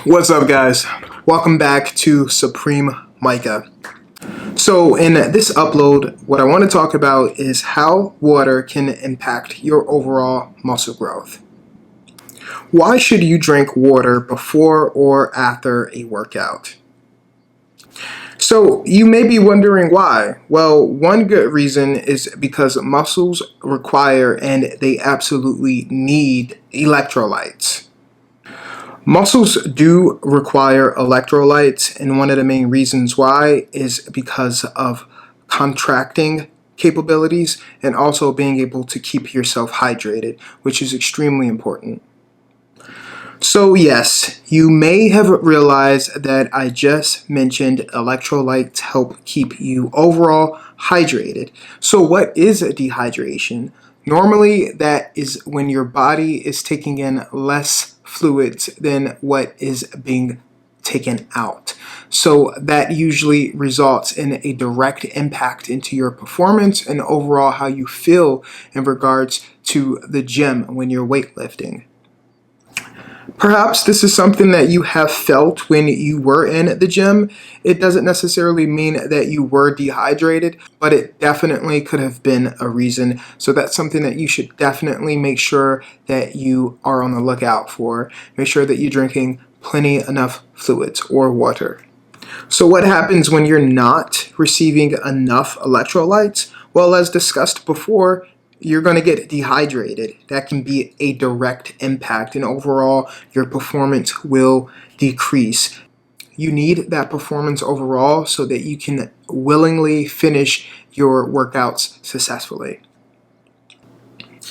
What's up, guys? Welcome back to Supreme Micah. So in this upload, what I want to talk about is how water can impact your overall muscle growth. Why should you drink water before or after a workout? So you may be wondering why. Well, one good reason is because muscles require and they absolutely need electrolytes. Muscles do require electrolytes, and one of the main reasons why is because of contracting capabilities and also being able to keep yourself hydrated, which is extremely important. So yes, you may have realized that I just mentioned electrolytes help keep you overall hydrated. So what is dehydration? Normally, that is when your body is taking in less fluids than what is being taken out. So that usually results in a direct impact into your performance and overall how you feel in regards to the gym when you're weightlifting. Perhaps this is something that you have felt when you were in the gym. It doesn't necessarily mean that you were dehydrated, but it definitely could have been a reason. So that's something that you should definitely make sure that you are on the lookout for. Make sure that you're drinking plenty enough fluids or water. So what happens when you're not receiving enough electrolytes? Well, as discussed before, you're going to get dehydrated. That can be a direct impact, and overall your performance will decrease. You need that performance overall so that you can willingly finish your workouts successfully.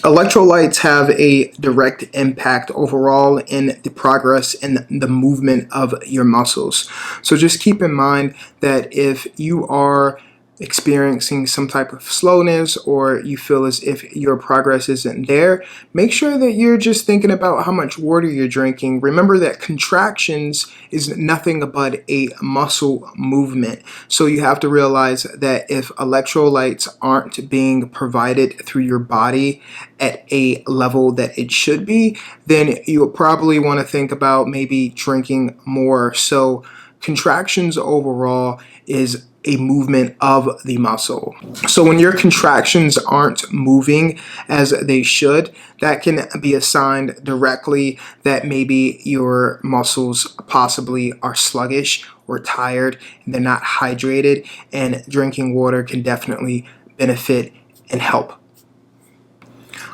Electrolytes have a direct impact overall in the progress and the movement of your muscles. So just keep in mind that if you are experiencing some type of slowness or you feel as if your progress isn't there, make sure that you're just thinking about how much water you're drinking. Remember that contractions is nothing but a muscle movement. So you have to realize that if electrolytes aren't being provided through your body at a level that it should be, then you'll probably want to think about maybe drinking more. So contractions overall is a movement of the muscle. So when your contractions aren't moving as they should, that can be a sign directly that maybe your muscles possibly are sluggish or tired and they're not hydrated, and drinking water can definitely benefit and help.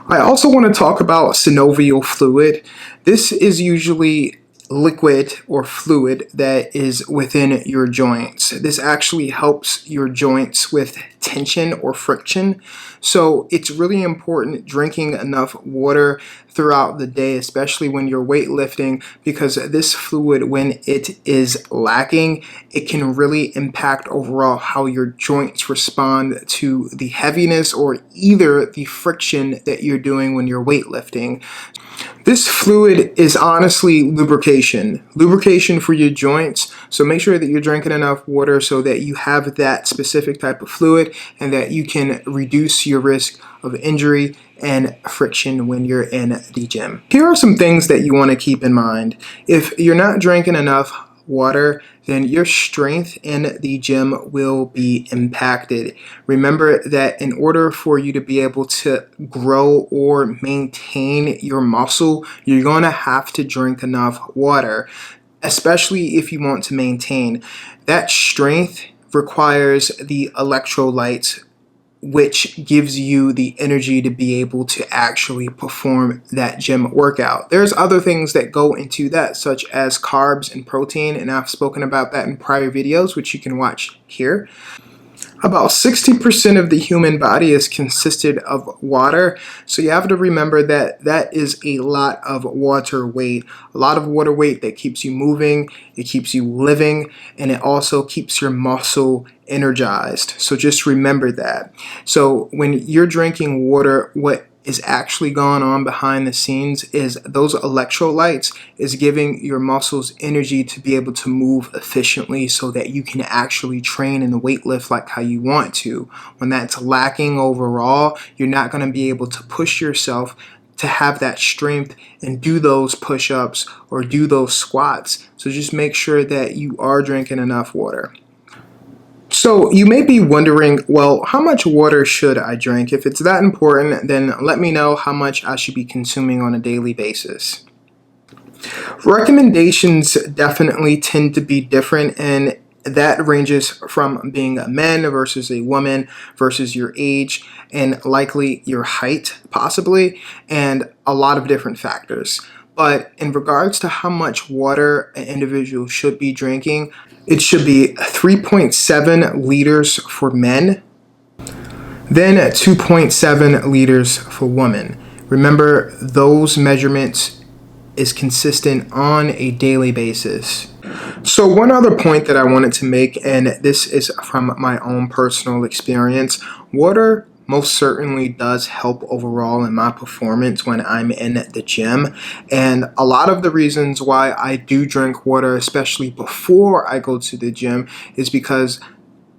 I also want to talk about synovial fluid. This is usually liquid or fluid that is within your joints. This actually helps your joints with tension or friction. So it's really important drinking enough water throughout the day, especially when you're weightlifting, because this fluid, when it is lacking, it can really impact overall how your joints respond to the heaviness or either the friction that you're doing when you're weightlifting. This fluid is honestly lubrication for your joints. So make sure that you're drinking enough water so that you have that specific type of fluid and that you can reduce your risk of injury and friction when you're in the gym. Here are some things that you want to keep in mind. If you're not drinking enough water, then your strength in the gym will be impacted. Remember that in order for you to be able to grow or maintain your muscle, you're going to have to drink enough water, especially if you want to maintain. That strength requires the electrolytes, which gives you the energy to be able to actually perform that gym workout. There's other things that go into that, such as carbs and protein, and I've spoken about that in prior videos, which you can watch here. About 60% of the human body is consisted of water, so you have to remember that that is a lot of water weight. A lot of water weight that keeps you moving, it keeps you living, and it also keeps your muscle energized. So just remember that. So when you're drinking water, what is actually going on behind the scenes is those electrolytes is giving your muscles energy to be able to move efficiently so that you can actually train in the weight lift like how you want to. When that's lacking overall, you're not going to be able to push yourself to have that strength and do those push-ups or do those squats. So just make sure that you are drinking enough water. So you may be wondering, well, how much water should I drink? If it's that important, then let me know how much I should be consuming on a daily basis. Recommendations definitely tend to be different, and that ranges from being a man versus a woman versus your age and likely your height possibly, and a lot of different factors. But in regards to how much water an individual should be drinking, it should be 3.7 liters for men, then 2.7 liters for women. Remember, those measurements is consistent on a daily basis. So one other point that I wanted to make, and this is from my own personal experience, water most certainly does help overall in my performance when I'm in the gym. And a lot of the reasons why I do drink water, especially before I go to the gym, is because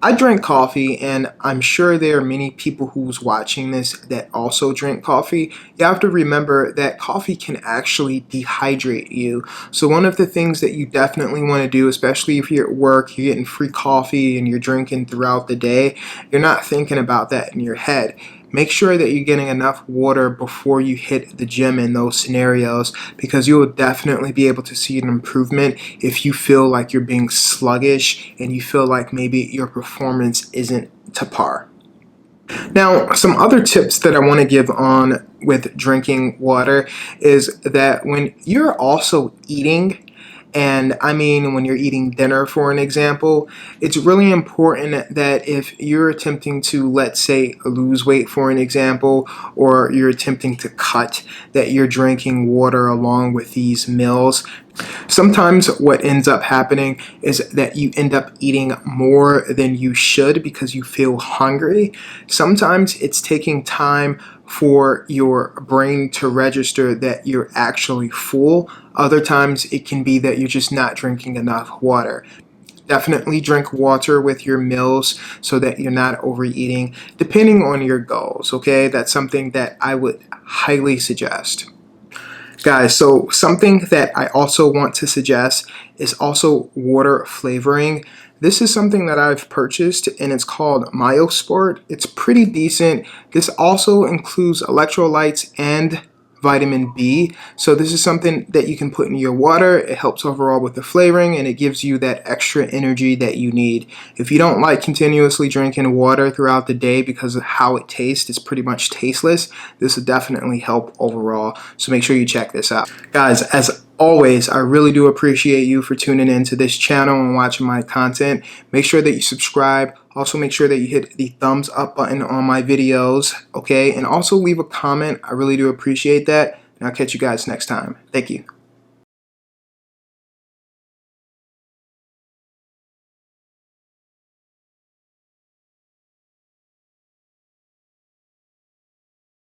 I drink coffee, and I'm sure there are many people who's watching this that also drink coffee. You have to remember that coffee can actually dehydrate you. So one of the things that you definitely want to do, especially if you're at work, you're getting free coffee and you're drinking throughout the day, you're not thinking about that in your head. Make sure that you're getting enough water before you hit the gym in those scenarios, because you will definitely be able to see an improvement if you feel like you're being sluggish and you feel like maybe your performance isn't to par. Now, some other tips that I want to give on with drinking water is that when you're also eating, and I mean when you're eating dinner, for an example, it's really important that if you're attempting to, let's say, lose weight, for an example, or you're attempting to cut, that you're drinking water along with these meals. Sometimes what ends up happening is that you end up eating more than you should because you feel hungry. Sometimes it's taking time for your brain to register that you're actually full. Other times it can be that you're just not drinking enough water. Definitely drink water with your meals so that you're not overeating, depending on your goals, okay? That's something that I would highly suggest. Guys, so something that I also want to suggest is also water flavoring. This is something that I've purchased, and it's called MyoSport. It's pretty decent. This also includes electrolytes and vitamin B. So this is something that you can put in your water. It helps overall with the flavoring, and it gives you that extra energy that you need. If you don't like continuously drinking water throughout the day because of how it tastes, it's pretty much tasteless, this will definitely help overall. So make sure you check this out. Guys, as always, I really do appreciate you for tuning into this channel and watching my content. Make sure that you subscribe. Also, make sure that you hit the thumbs up button on my videos, okay? And also leave a comment. I really do appreciate that. And I'll catch you guys next time. Thank you.